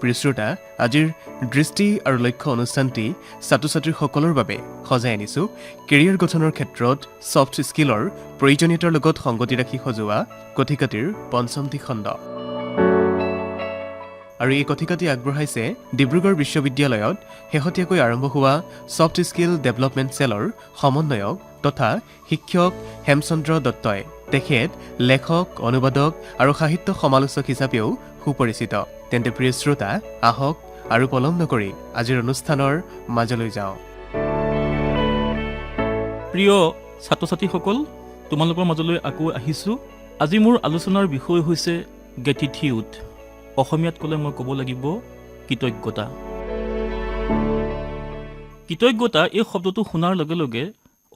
প্ৰিয় শ্ৰোতা, আজিৰ দৃষ্টি আৰু লক্ষ্য অনুষ্ঠানটি ছাত্ৰ ছাত্ৰীসকলৰ বাবে সজাই আনিছোঁ কেৰিয়াৰ গঠনৰ ক্ষেত্ৰত ছফ্ট স্কিলৰ প্ৰয়োজনীয়তাৰ লগত সংগতি ৰাখি সজোৱা কথিকাতিৰ পঞ্চমটি খণ্ড। আৰু এই কথিকাতি আগবঢ়াইছে ডিব্ৰুগড় বিশ্ববিদ্যালয়ত শেহতীয়াকৈ আৰম্ভ হোৱা ছফ্ট স্কিল ডেভেলপমেণ্ট চেলৰ সমন্বয়ক তথা শিক্ষক হেমচন্দ্ৰ দত্তই। তেখেত লেখক, অনুবাদক আৰু সাহিত্য সমালোচক হিচাপেও সুপৰিচিত। তেন্তে প্ৰিয় শ্ৰোতা, আহক আৰু পলম নকৰি আজিৰ অনুষ্ঠানৰ মাজলৈ যাওঁ। প্ৰিয় ছাত্ৰ ছাত্ৰীসকল, তোমালোকৰ মাজলৈ আকৌ আহিছোঁ। আজি মোৰ আলোচনাৰ বিষয় হৈছে গ্ৰেটিটিউড। অসমীয়াত ক'লে মই ক'ব লাগিব কৃতজ্ঞতা। কৃতজ্ঞতা এই শব্দটো শুনাৰ লগে লগে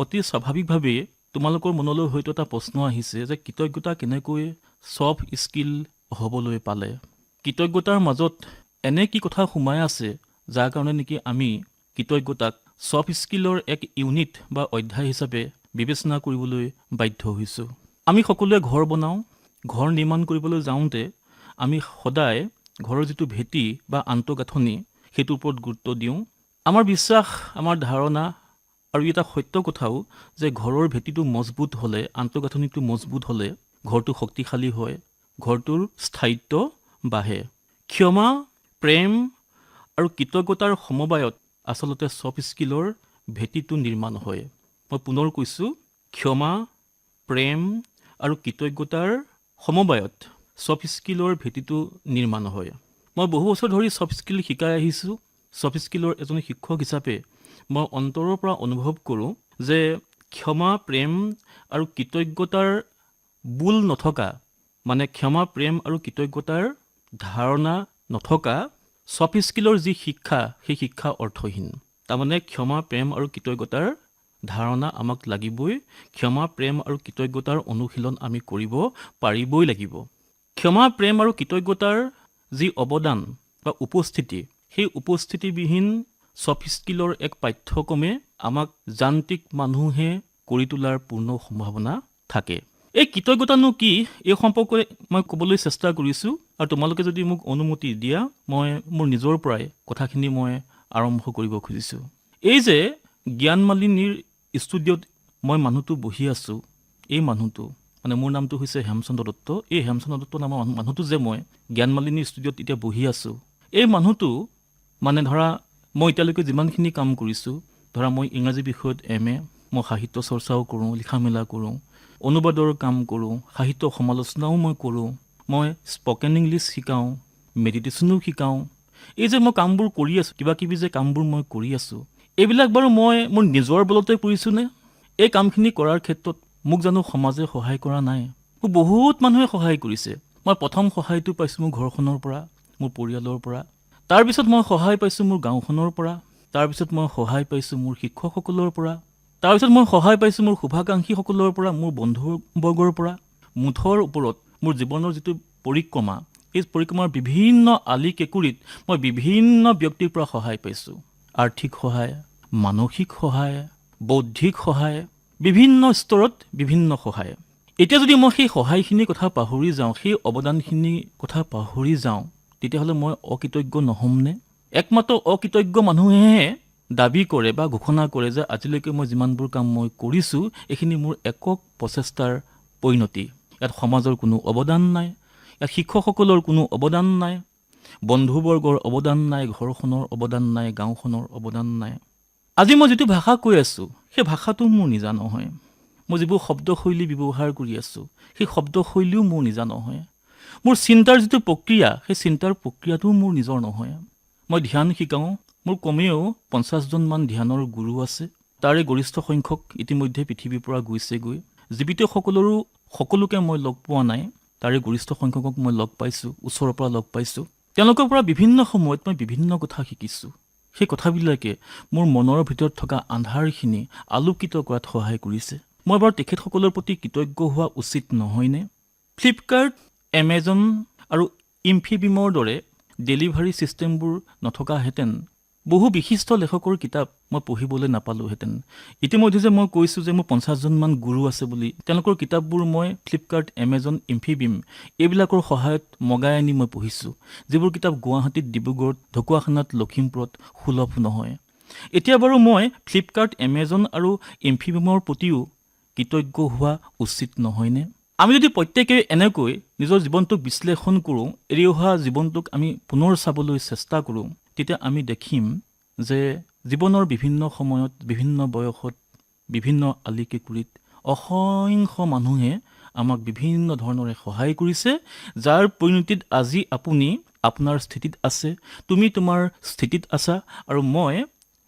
অতি স্বাভাৱিকভাৱেই তোমালোকৰ মনলৈ হয়তো এটা প্ৰশ্ন আহিছে যে কৃতজ্ঞতা কেনেকৈ ছফ্ট স্কিল হ'বলৈ পালে। কৃতজ্ঞতাৰ মাজত এনে কি কথা সোমাই আছে যাৰ কাৰণে নেকি আমি কৃতজ্ঞতাক ছফ্ট স্কিলৰ এক ইউনিট বা অধ্যায় হিচাপে বিবেচনা কৰিবলৈ বাধ্য হৈছোঁ। আমি সকলোৱে ঘৰ বনাওঁ। ঘৰ নিৰ্মাণ কৰিবলৈ যাওঁতে আমি সদায় ঘৰৰ যিটো ভেটি বা আন্তঃগাঁথনি সেইটোৰ ওপৰত গুৰুত্ব দিওঁ। আমাৰ বিশ্বাস, আমাৰ ধাৰণা আৰু এটা সত্য কথাও যে ঘৰৰ ভেটিটো মজবুত হ'লে, আন্তঃগাঁথনিটো মজবুত হ'লে ঘৰটো শক্তিশালী হয়, ঘৰটোৰ স্থায়িত্ব বাঢ়ে। ক্ষমা, প্ৰেম আৰু কৃতজ্ঞতাৰ সমবায়ত আচলতে ছফ্ট স্কিলৰ ভেটিটো নিৰ্মাণ হয়। মই পুনৰ কৈছোঁ, ক্ষমা, প্ৰেম আৰু কৃতজ্ঞতাৰ সমবায়ত ছফ্ট স্কিলৰ ভেটিটো নিৰ্মাণ হয়। মই বহু বছৰ ধৰি ছফ্ট স্কিল শিকাই আহিছোঁ। ছফ্ট স্কিলৰ এজন শিক্ষক হিচাপে মই অন্তৰৰ পৰা অনুভৱ কৰোঁ যে ক্ষমা, প্ৰেম আৰু কৃতজ্ঞতাৰ বোল নথকা, মানে ক্ষমা, প্ৰেম আৰু কৃতজ্ঞতাৰ ধাৰণা নথকা ছফ্ট স্কিলৰ যি শিক্ষা, সেই শিক্ষা অৰ্থহীন। তাৰমানে ক্ষমা, প্ৰেম আৰু কৃতজ্ঞতাৰ ধাৰণা আমাক লাগিবই। ক্ষমা, প্ৰেম আৰু কৃতজ্ঞতাৰ অনুশীলন আমি কৰিব পাৰিবই লাগিব। ক্ষমা, প্ৰেম আৰু কৃতজ্ঞতাৰ যি অৱদান বা উপস্থিতি, সেই উপস্থিতিবিহীন ছফ্ট স্কিলৰ এক পাঠ্যক্ৰমে আমাক যান্ত্ৰিক মানুহে কৰি তোলাৰ পূৰ্ণ সম্ভাৱনা থাকে। এই কৃতজ্ঞতানো কি, এই সম্পৰ্কে মই ক'বলৈ চেষ্টা কৰিছোঁ। আৰু তোমালোকে যদি মোক অনুমতি দিয়া, মই মোৰ নিজৰ পৰাই কথাখিনি মই আৰম্ভ কৰিব খুজিছোঁ। এই যে জ্ঞানমালিনীৰ ষ্টুডিঅ'ত মই মানুহটো বহি আছোঁ, এই মানুহটো মানে মোৰ নামটো হৈছে হেমচন্দ্ৰ দত্ত। এই হেমচন্দ্ৰ দত্ত নামৰ মানুহটো যে মই জ্ঞানমালিনীৰ ষ্টুডিঅ'ত এতিয়া বহি আছোঁ, এই মানুহটো মানে ধৰা মই এতিয়ালৈকে যিমানখিনি কাম কৰিছোঁ, ধৰা মই ইংৰাজী বিষয়ত MA, মই সাহিত্য চৰ্চাও কৰোঁ, লিখা মেলা কৰোঁ, অনুবাদৰ কাম কৰোঁ, সাহিত্য সমালোচনাও মই কৰোঁ, মই স্পকেন ইংলিছ শিকাওঁ, মেডিটেশ্যনো শিকাওঁ। এই যে মই কামবোৰ কৰি আছোঁ, কিবা কিবি যে কামবোৰ মই কৰি আছোঁ, এইবিলাক বাৰু মই মোৰ নিজৰ বলতে কৰিছোঁনে? এই কামখিনি কৰাৰ ক্ষেত্ৰত মোক জানো সমাজে সহায় কৰা নাই? মোক বহুত মানুহে সহায় কৰিছে। মই প্ৰথম সহায়টো পাইছোঁ মোৰ ঘৰখনৰ পৰা, মোৰ পৰিয়ালৰ পৰা। তাৰপিছত মই সহায় পাইছোঁ মোৰ গাঁওখনৰ পৰা। তাৰপিছত মই সহায় পাইছোঁ মোৰ শিক্ষকসকলৰ পৰা। তাৰপিছত মই সহায় পাইছোঁ মোৰ শুভাকাংক্ষীসকলৰ পৰা, মোৰ বন্ধুবৰ্গৰ পৰা। মুঠৰ ওপৰত মোৰ জীৱনৰ যিটো পৰিক্ৰমা, এই পৰিক্ৰমাৰ বিভিন্ন আলি কেঁকুৰিত মই বিভিন্ন ব্যক্তিৰ পৰা সহায় পাইছোঁ। আৰ্থিক সহায়, মানসিক সহায়, বৌদ্ধিক সহায়, বিভিন্ন স্তৰত বিভিন্ন সহায়। এতিয়া যদি মই সেই সহায়খিনিৰ কথা পাহৰি যাওঁ, সেই অৱদানখিনিৰ কথা পাহৰি যাওঁ, তেতিয়াহ'লে মই অকৃতজ্ঞ নহ'মনে? একমাত্ৰ অকৃতজ্ঞ মানুহেহে দাবী কৰে বা ঘোষণা কৰে যে আজিলৈকে মই যিমানবোৰ কাম মই কৰিছোঁ, এইখিনি মোৰ একক প্ৰচেষ্টাৰ পৰিণতি। ইয়াত সমাজৰ কোনো অৱদান নাই, ইয়াত শিক্ষকসকলৰ কোনো অৱদান নাই, বন্ধুবৰ্গৰ অৱদান নাই, ঘৰখনৰ অৱদান নাই, গাঁওখনৰ অৱদান নাই। আজি মই যিটো ভাষা কৈ আছোঁ, সেই ভাষাটো মোৰ নিজা নহয়। মই যিবোৰ শব্দশৈলী ব্যৱহাৰ কৰি আছোঁ, সেই শব্দশৈলীও মোৰ নিজা নহয়। মোৰ চিন্তাৰ যিটো প্ৰক্ৰিয়া, সেই চিন্তাৰ প্ৰক্ৰিয়াটোও মোৰ নিজৰ নহয়। মই ধ্যান শিকাওঁ। মোৰ কমেও 50জনমান ধ্যানৰ গুৰু আছে। তাৰে গৰিষ্ঠ সংখ্যক ইতিমধ্যে পৃথিৱীৰ পৰা গৈছেগৈ। জীৱিত সকলোকে মই লগ পোৱা নাই, তাৰে গৰিষ্ঠ সংখ্যকক মই লগ পাইছোঁ, ওচৰৰ পৰা লগ পাইছোঁ। তেওঁলোকৰ পৰা বিভিন্ন সময়ত মই বিভিন্ন কথা শিকিছোঁ। সেই কথাবিলাকে মোৰ মনৰ ভিতৰত থকা আন্ধাৰখিনি আলোকিত কৰাত সহায় কৰিছে। মই বাৰু তেখেতসকলৰ প্ৰতি কৃতজ্ঞ হোৱা উচিত নহয়নে? ফ্লিপকাৰ্ট, এমেজন আৰু ইনফিবিমৰ দৰে ডেলিভাৰী ছিষ্টেমবোৰ নথকাহেঁতেন বহু বিশিষ্ট লেখকৰ কিতাপ মই পঢ়িবলৈ নাপালোহেঁতেন। ইতিমধ্যে যে মই কৈছোঁ যে মোৰ 50জনমান গুৰু আছে বুলি, তেওঁলোকৰ কিতাপবোৰ মই ফ্লিপকাৰ্ট, এমেজন, ইনফিবিম এইবিলাকৰ সহায়ত মগাই আনি মই পঢ়িছোঁ, যিবোৰ কিতাপ গুৱাহাটীত, ডিব্ৰুগড়ত, ঢকুৱাখানাত, লখিমপুৰত সুলভ নহয়। এতিয়া বাৰু মই ফ্লিপকাৰ্ট, এমেজন আৰু ইনফিবিমৰ প্ৰতিও কৃতজ্ঞ হোৱা উচিত নহয়নে? আমি যদি প্ৰত্যেকেই এনেকৈ নিজৰ জীৱনটোক বিশ্লেষণ কৰোঁ, এৰি অহা জীৱনটোক আমি পুনৰ চাবলৈ চেষ্টা কৰোঁ, তেতিয়া আমি দেখিম যে জীৱনৰ বিভিন্ন সময়ত, বিভিন্ন বয়সত, বিভিন্ন আলিকেকুৰিত অসংখ্য মানুহে আমাক বিভিন্ন ধৰণেৰে সহায় কৰিছে, যাৰ পৰিণতিত আজি আপুনি আপোনাৰ স্থিতিত আছে, তুমি তোমাৰ স্থিতিত আছা, আৰু মই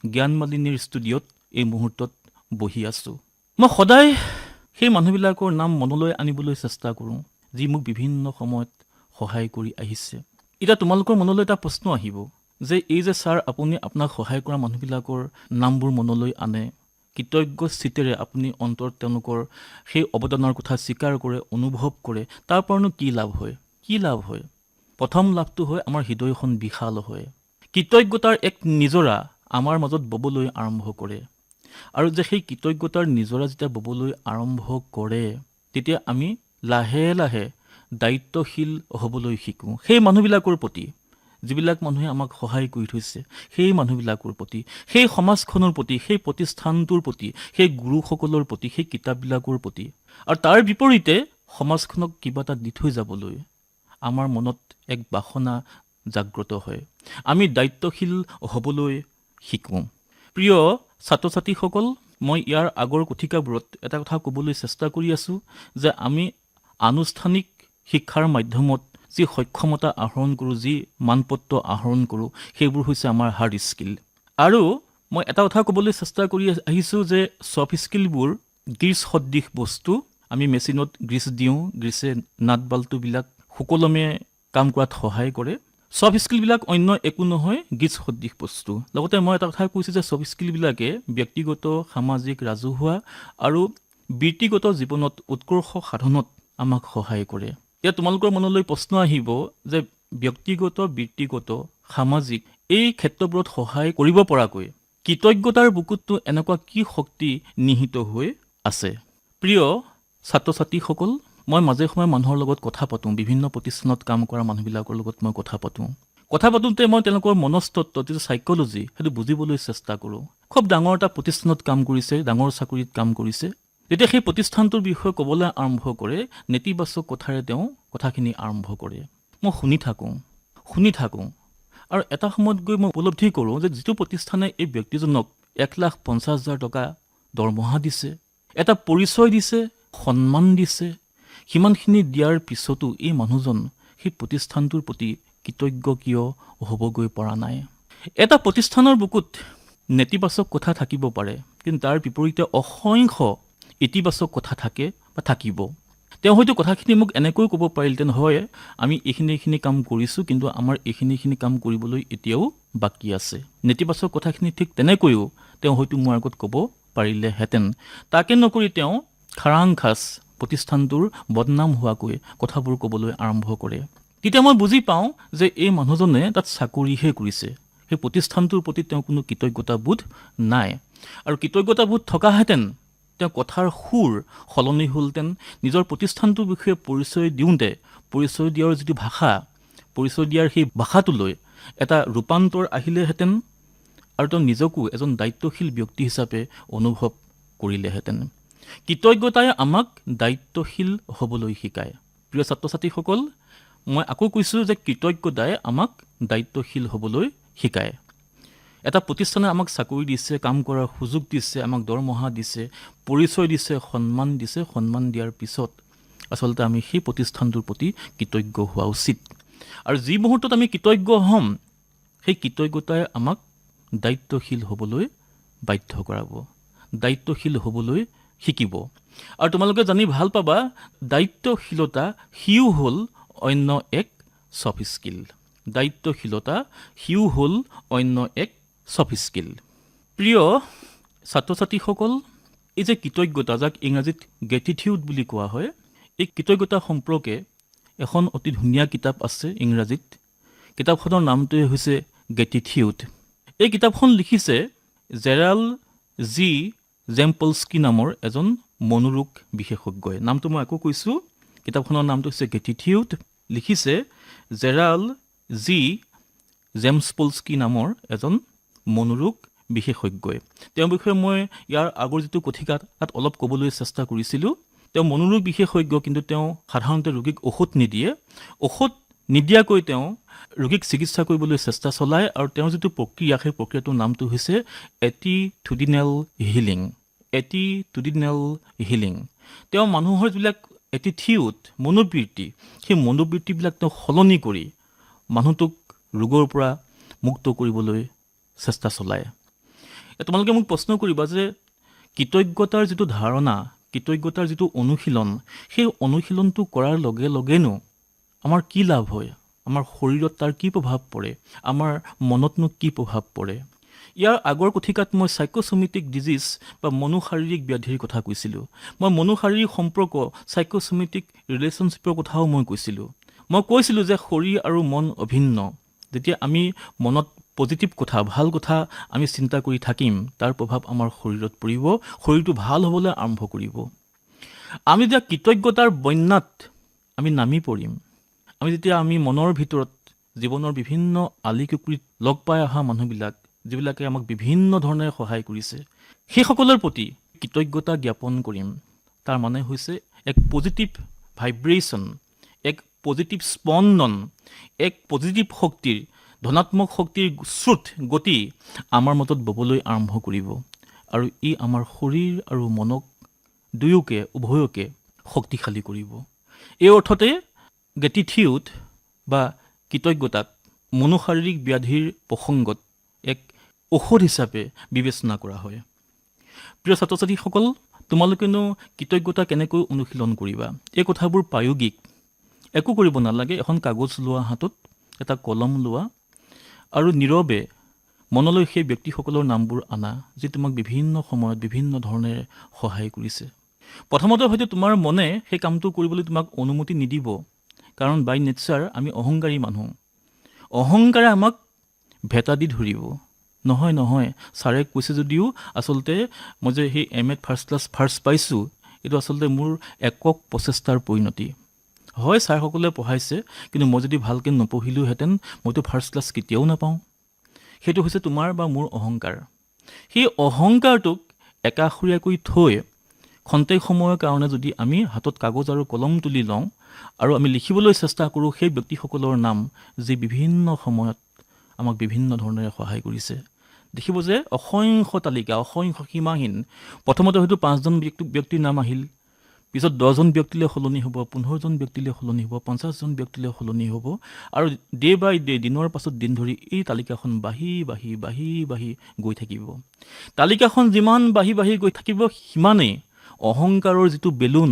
জ্ঞানমালিনীৰ ষ্টুডিঅ'ত এই মুহূৰ্তত বহি আছোঁ। মই সদায় সেই মানুহবিলাকৰ নাম মনলৈ আনিবলৈ চেষ্টা কৰোঁ, যি মোক বিভিন্ন সময়ত সহায় কৰি আহিছে। এতিয়া তোমালোকৰ মনলৈ এটা প্ৰশ্ন আহিব যে এই যে ছাৰ আপুনি আপোনাক সহায় কৰা মানুহবিলাকৰ নামবোৰ মনলৈ আনে, কৃতজ্ঞ চিতেৰে আপুনি অন্তৰত তেওঁলোকৰ সেই অৱদানৰ কথা স্বীকাৰ কৰে, অনুভৱ কৰে, তাৰ পৰানো কি লাভ হয়? কি লাভ হয়? প্ৰথম লাভটো হয় আমাৰ হৃদয়খন বিশাল হয়। কৃতজ্ঞতাৰ এক নিজৰা আমাৰ মাজত ববলৈ আৰম্ভ কৰে, আৰু যে সেই কৃতজ্ঞতাৰ নিজৰা যেতিয়া ববলৈ আৰম্ভ কৰে, তেতিয়া আমি লাহে লাহে দায়িত্বশীল হ'বলৈ শিকোঁ সেই মানুহবিলাকৰ প্ৰতি, যিবিলাক মানুহে আমাক সহায় কৰি থৈছে, সেই মানুহবিলাকৰ প্ৰতি, সেই সমাজখনৰ প্ৰতি, সেই প্ৰতিষ্ঠানটোৰ প্ৰতি, সেই গুৰুসকলৰ প্ৰতি, সেই কিতাপবিলাকৰ প্ৰতি। আৰু তাৰ বিপৰীতে সমাজখনক কিবা এটা দি থৈ যাবলৈ আমাৰ মনত এক বাসনা জাগ্ৰত হয়, আমি দায়িত্বশীল হ'বলৈ শিকোঁ। প্ৰিয় ছাত্ৰ ছাত্ৰীসকল, মই ইয়াৰ আগৰ কথিকাবোৰত এটা কথা ক'বলৈ চেষ্টা কৰি আছোঁ যে আমি আনুষ্ঠানিক শিক্ষাৰ মাধ্যমত যি সক্ষমতা আহৰণ কৰোঁ, যি মানপত্ৰ আহৰণ কৰোঁ, সেইবোৰ হৈছে আমাৰ হাৰ্ড স্কিল। আৰু মই এটা কথা ক'বলৈ চেষ্টা কৰি আহিছোঁ যে ছফ্ট স্কিলবোৰ গ্ৰীচ সদৃশ বস্তু। আমি মেচিনত গ্ৰীচ দিওঁ, গ্ৰীচে নাট বাল্টুবিলাক সুকলমে কাম কৰাত সহায় কৰে। ছফ্ট স্কিলবিলাক অন্য একো নহয়, গ্ৰীচ সদৃশ বস্তু। লগতে মই এটা কথা কৈছোঁ যে ছফ্ট স্কিলবিলাকে ব্যক্তিগত, সামাজিক, ৰাজহুৱা আৰু বৃত্তিগত জীৱনত উৎকৰ্ষ সাধনত আমাক সহায় কৰে। এতিয়া তোমালোকৰ মনলৈ প্ৰশ্ন আহিব যে ব্যক্তিগত, বৃত্তিগত, সামাজিক এই ক্ষেত্ৰবোৰত সহায় কৰিব পৰাকৈ কৃতজ্ঞতাৰ বুকুতটো এনেকুৱা কি শক্তি নিহিত হৈ আছে? প্ৰিয় ছাত্ৰ ছাত্ৰীসকল, মই মাজে সময়ে মানুহৰ লগত কথা পাতোঁ, বিভিন্ন প্ৰতিষ্ঠানত কাম কৰা মানুহবিলাকৰ লগত মই কথা পাতোঁতে মই তেওঁলোকৰ মনস্তত্ব, যিটো চাইক'লজি, সেইটো বুজিবলৈ চেষ্টা কৰোঁ। খুব ডাঙৰ এটা প্ৰতিষ্ঠানত কাম কৰিছে, ডাঙৰ চাকৰিত কাম কৰিছে, যেতিয়া সেই প্ৰতিষ্ঠানটোৰ বিষয়ে ক'বলৈ আৰম্ভ কৰে, নেতিবাচক কথাৰে তেওঁ কথাখিনি আৰম্ভ কৰে। মই শুনি থাকোঁ আৰু এটা সময়ত গৈ মই উপলব্ধি কৰোঁ যে যিটো প্ৰতিষ্ঠানে এই ব্যক্তিজনক 1,50,000 টকা দৰমহা দিছে, এটা পৰিচয় দিছে, সন্মান দিছে, সিমানখিনি দিয়াৰ পিছতো এই মানুহজন সেই প্ৰতিষ্ঠানটোৰ প্ৰতি কৃতজ্ঞ কিয় হ'বগৈ পৰা নাই? এটা প্ৰতিষ্ঠানৰ বুকুত নেতিবাচক কথা থাকিব পাৰে, কিন্তু তাৰ বিপৰীতে অসংখ্য ইতিবাচক কথা থাকে বা থাকিব। তেওঁ হয়তো কথাখিনি মোক এনেকৈ ক'ব পাৰিলহেঁতেন, হয় আমি এইখিনি কাম কৰিছোঁ, কিন্তু আমাৰ এইখিনি কাম কৰিবলৈ এতিয়াও বাকী আছে। নেতিবাচক কথাখিনি ঠিক তেনেকৈও তেওঁ হয়তো মোৰ আগত ক'ব পাৰিলেহেঁতেন। তাকে নকৰি তেওঁ খাৰাংখাচ প্ৰতিষ্ঠানটোৰ বদনাম হোৱাকৈ কথাবোৰ ক'বলৈ আৰম্ভ কৰে। তেতিয়া মই বুজি পাওঁ যে এই মানুহজনে তাত চাকৰিহে কৰিছে, সেই প্ৰতিষ্ঠানটোৰ প্ৰতি তেওঁ কোনো কৃতজ্ঞতাবোধ নাই। আৰু কৃতজ্ঞতাবোধ থকাহেঁতেন তেওঁ কথাৰ সুৰ সলনি হ'লহেঁতেন, নিজৰ প্ৰতিষ্ঠানটোৰ বিষয়ে পৰিচয় দিওঁতে পৰিচয় দিয়াৰ যিটো ভাষা, পৰিচয় দিয়াৰ সেই ভাষাটোলৈ এটা ৰূপান্তৰ আহিলেহেঁতেন, আৰু তেওঁ নিজকো এজন দায়িত্বশীল ব্যক্তি হিচাপে অনুভৱ কৰিলেহেঁতেন। কৃতজ্ঞতাই আমাক দায়িত্বশীল হ'বলৈ শিকায়। প্ৰিয় ছাত্ৰ ছাত্ৰীসকল, মই আকৌ কৈছোঁ যে কৃতজ্ঞতাই আমাক দায়িত্বশীল হ'বলৈ শিকায়। এটা প্ৰতিষ্ঠানে আমাক চাকৰি দিছে, কাম কৰাৰ সুযোগ দিছে, আমাক দৰমহা দিছে, পৰিচয় দিছে, সন্মান দিছে। সন্মান দিয়াৰ পিছত আচলতে আমি সেই প্ৰতিষ্ঠানটোৰ প্ৰতি কৃতজ্ঞ হোৱা উচিত। আৰু যি মুহূৰ্তত আমি কৃতজ্ঞ হ'ম, সেই কৃতজ্ঞতাই আমাক দায়িত্বশীল হ'বলৈ বাধ্য কৰাব, দায়িত্বশীল হ'বলৈ শিকিব। আৰু তোমালোকে জানি ভাল পাবা, দায়িত্বশীলতা সিও হ'ল অন্য এক ছফ্ট স্কিল। দায়িত্বশীলতা সিও হ'ল অন্য এক ছফ্ট স্কিল। প্ৰিয় ছাত্ৰ ছাত্ৰীসকল, এই যে কৃতজ্ঞতা, যাক ইংৰাজীত গ্ৰেটিটিউড বুলি কোৱা হয়, এই কৃতজ্ঞতা সম্পৰ্কে এখন অতি ধুনীয়া কিতাপ আছে ইংৰাজীত। কিতাপখনৰ নামটোৱে হৈছে গ্ৰেটিটিউড। এই কিতাপখন লিখিছে জেৰাল্ড জি জেম্পলস্কি নামৰ এজন মনোৰোগ বিশেষজ্ঞই। নামটো মই আকৌ কৈছোঁ, কিতাপখনৰ নামটো হৈছে গ্ৰেটিটিউড। লিখিছে জেৰাল্ড জি জেম্পলস্কি নামৰ এজন মনোৰোগ বিশেষজ্ঞই। তেওঁৰ বিষয়ে মই ইয়াৰ আগৰ যিটো কথিকাত অলপ ক'বলৈ চেষ্টা কৰিছিলোঁ। তেওঁ মনোৰোগ বিশেষজ্ঞ, কিন্তু তেওঁ সাধাৰণতে ৰোগীক ঔষধ নিদিয়ে। ঔষধ নিদিয়াকৈ তেওঁ ৰোগীক চিকিৎসা কৰিবলৈ চেষ্টা চলায়, আৰু তেওঁৰ যিটো প্ৰক্ৰিয়া, সেই প্ৰক্ৰিয়াটোৰ নামটো হৈছে এটিটিউডিনেল হিলিং। এটিটিউডিনেল হিলিং। তেওঁ মানুহৰ যিবিলাক এটিটিউড, মনোবৃত্তি, সেই মনোবৃত্তিবিলাক তেওঁ সলনি কৰি মানুহটোক ৰোগৰ পৰা মুক্ত কৰিবলৈ চেষ্টা চলায়। তোমালোকে মোক প্ৰশ্ন কৰিবা যে কৃতজ্ঞতাৰ যিটো ধাৰণা, কৃতজ্ঞতাৰ যিটো অনুশীলন, সেই অনুশীলনটো কৰাৰ লগে লগেনো আমাৰ কি লাভ হয়? আমাৰ শৰীৰত তাৰ কি প্ৰভাৱ পৰে? আমাৰ মনতনো কি প্ৰভাৱ পৰে? ইয়াৰ আগৰ কথিকাত মই চাইক'ছ'মেটিক ডিজিজ বা মনোশাৰীৰিক ব্যাধিৰ কথা কৈছিলোঁ। মই মনোশাৰীৰিক সম্পৰ্ক, চাইক'ছ'মেটিক ৰিলেশ্যনশ্বিপৰ কথাও মই কৈছিলোঁ। মই কৈছিলোঁ যে শৰীৰ আৰু মন অভিন্ন। যেতিয়া আমি মনত পজিটিভ কথা, ভাল কথা আমি চিন্তা কৰি থাকিম, তাৰ প্ৰভাৱ আমাৰ শৰীৰত পৰিব, শৰীৰটো ভাল হ'বলৈ আৰম্ভ কৰিব। আমি যেতিয়া কৃতজ্ঞতাৰ বন্যাত আমি নামি পৰিম, যেতিয়া আমি মনৰ ভিতৰত জীৱনৰ বিভিন্ন আলিকুকুৰিত লগ পাই অহা মানুহবিলাক, যিবিলাকে আমাক বিভিন্ন ধৰণে সহায় কৰিছে, সেইসকলৰ প্ৰতি কৃতজ্ঞতা জ্ঞাপন কৰিম। তাৰ মানে হৈছে এক পজিটিভ ভাইব্ৰেশ্যন, এক পজিটিভ স্পন্দন, এক পজিটিভ শক্তিৰ, ধনাত্মক শক্তিৰ স্ৰোত, গতি আমাৰ মাজত ববলৈ আৰম্ভ কৰিব, আৰু ই আমাৰ শৰীৰ আৰু মনক দুয়োকে, উভয়কে শক্তিশালী কৰিব। এই অৰ্থতে গ্ৰেটিটিউড বা কৃতজ্ঞতাক মনোশাৰীৰিক ব্যাধিৰ প্ৰসংগত এক ঔষধ হিচাপে বিবেচনা কৰা হয়। প্ৰিয় ছাত্ৰ ছাত্ৰীসকল, তোমালোকেনো কৃতজ্ঞতা কেনেকৈ অনুশীলন কৰিবা? এই কথাবোৰ প্ৰায়োগিক। একো কৰিব নালাগে। এখন কাগজ লোৱা হাতত, এটা কলম লোৱা, আৰু নীৰৱে মনলৈ সেই ব্যক্তিসকলৰ নামবোৰ আনা, যি তোমাক বিভিন্ন সময়ত বিভিন্ন ধৰণেৰে সহায় কৰিছে। প্ৰথমতে হয়তো তোমাৰ মনে সেই কামটো কৰিবলৈ তোমাক অনুমতি নিদিব, কাৰণ বাই নেচাৰ আমি অহংকাৰী মানুহ। অহংকাৰে আমাক ভেটা দি ধৰিব। নহয়, ছাৰে কৈছে যদিও আচলতে মই যে সেই MA ফাৰ্ষ্ট ক্লাছ ফাৰ্ষ্ট পাইছোঁ, এইটো আচলতে মোৰ একক প্ৰচেষ্টাৰ পৰিণতি। হয়, ছাৰসকলে পঢ়াইছে, কিন্তু মই যদি ভালকৈ নপঢ়িলোহেঁতেন মইতো ফাৰ্ষ্ট ক্লাছ কেতিয়াও নাপাওঁ। সেইটো হৈছে তোমাৰ বা মোৰ অহংকাৰ। সেই অহংকাৰটোক একাষৰীয়াকৈ থৈ খন্তেক সময়ৰ কাৰণে যদি আমি হাতত কাগজ আৰু কলম তুলি লওঁ, আৰু আমি লিখিবলৈ চেষ্টা কৰোঁ সেই ব্যক্তিসকলৰ নাম, যি বিভিন্ন সময়ত আমাক বিভিন্ন ধৰণেৰে সহায় কৰিছে, দেখিব যে অসংখ্য তালিকা, অসংখ্য সীমাহীন। প্ৰথমতে হয়তো 5জন ব্যক্তিৰ নাম আহিল, পিছত 10জন ব্যক্তিলৈ সলনি হ'ব, 15জন ব্যক্তিলৈ সলনি হ'ব, 50জন ব্যক্তিলৈ সলনি হ'ব, আৰু ডে বাই ডে, দিনৰ পাছত দিন ধৰি এই তালিকাখন বাঢ়ি বাঢ়ি বাঢ়ি বাঢ়ি গৈ থাকিব। তালিকাখন যিমান বাঢ়ি বাঢ়ি গৈ থাকিব, সিমানেই অহংকাৰৰ যিটো বেলুন,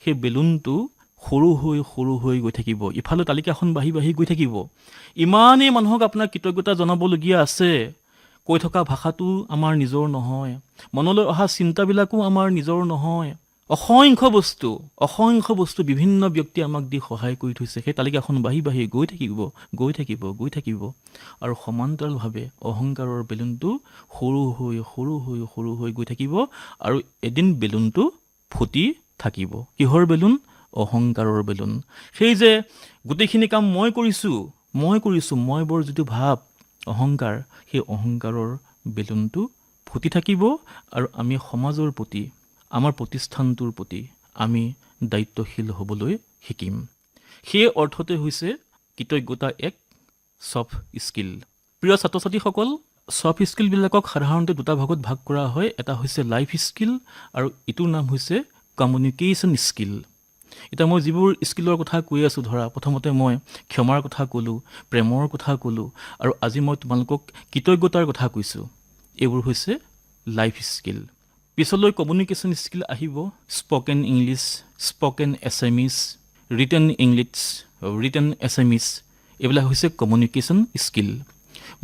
সেই বেলুনটো সৰু হৈ গৈ থাকিব। ইফালে তালিকাখন বাঢ়ি বাঢ়ি গৈ থাকিব। ইমানেই মানুহক আপোনাৰ কৃতজ্ঞতা জনাবলগীয়া আছে, কৈ থকা ভাষাটো আমাৰ নিজৰ নহয়, মনলৈ অহা চিন্তাবিলাকো আমাৰ নিজৰ নহয়। অসংখ্য বস্তু বিভিন্ন ব্যক্তিয়ে আমাক দি সহায় কৰি থৈছে। সেই তালিকাখন বাঢ়ি বাঢ়ি গৈ থাকিব, আৰু সমান্তৰালভাৱে অহংকাৰৰ বেলুনটো সৰু হৈ গৈ থাকিব, আৰু এদিন বেলুনটো ফুটি থাকিব। কিহৰ বেলুন? অহংকাৰৰ বেলুন। সেই যে গোটেইখিনি কাম মই কৰিছোঁ, মই বৰ যিটো ভাৱ, অহংকাৰ, সেই অহংকাৰৰ বেলুনটো ফুটি থাকিব, আৰু আমি সমাজৰ প্ৰতি, আমাৰ প্ৰতিষ্ঠানটোৰ প্ৰতি আমি দায়িত্বশীল হ'বলৈ শিকিম। সেই অৰ্থতে হৈছে কৃতজ্ঞতা এক ছফ্ট স্কিল। প্ৰিয় ছাত্ৰ ছাত্ৰীসকল, ছফ্ট স্কিলবিলাকক সাধাৰণতে দুটা ভাগত ভাগ কৰা হয়। এটা হৈছে লাইফ স্কিল, আৰু ইটোৰ নাম হৈছে কমিউনিকেশ্যন স্কিল। এতিয়া মই যিবোৰ স্কিলৰ কথা কৈ আছোঁ, ধৰা প্ৰথমতে মই ক্ষমাৰ কথা ক'লোঁ, প্ৰেমৰ কথা ক'লোঁ, আৰু আজি মই তোমালোকক কৃতজ্ঞতাৰ কথা কৈছোঁ। এইবোৰ হৈছে লাইফ স্কিল। পিছলৈ কমিউনিকেশ্যন স্কিল আহিব, spoken English, spoken Assamese, written English, written Assamese, এইবিলাক হৈছে কমিউনিকেশ্যন স্কিল।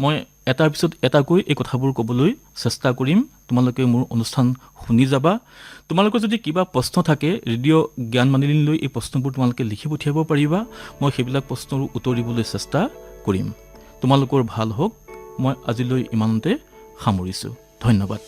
মই এটাৰ পিছত এটাকৈ এই কথাবোৰ ক'বলৈ চেষ্টা কৰিম। তোমালোকে মোৰ অনুষ্ঠান শুনি যাবা। তোমালোকৰ যদি কিবা প্ৰশ্ন থাকে, ৰেডিঅ' জ্ঞান মানিলিলৈ এই প্ৰশ্নবোৰ তোমালোকে লিখি পঠিয়াব পাৰিবা। মই সেইবিলাক প্ৰশ্নৰ উত্তৰ দিবলৈ চেষ্টা কৰিম। তোমালোকৰ ভাল হওক। মই আজিলৈ ইমানতে সামৰিছোঁ। ধন্যবাদ।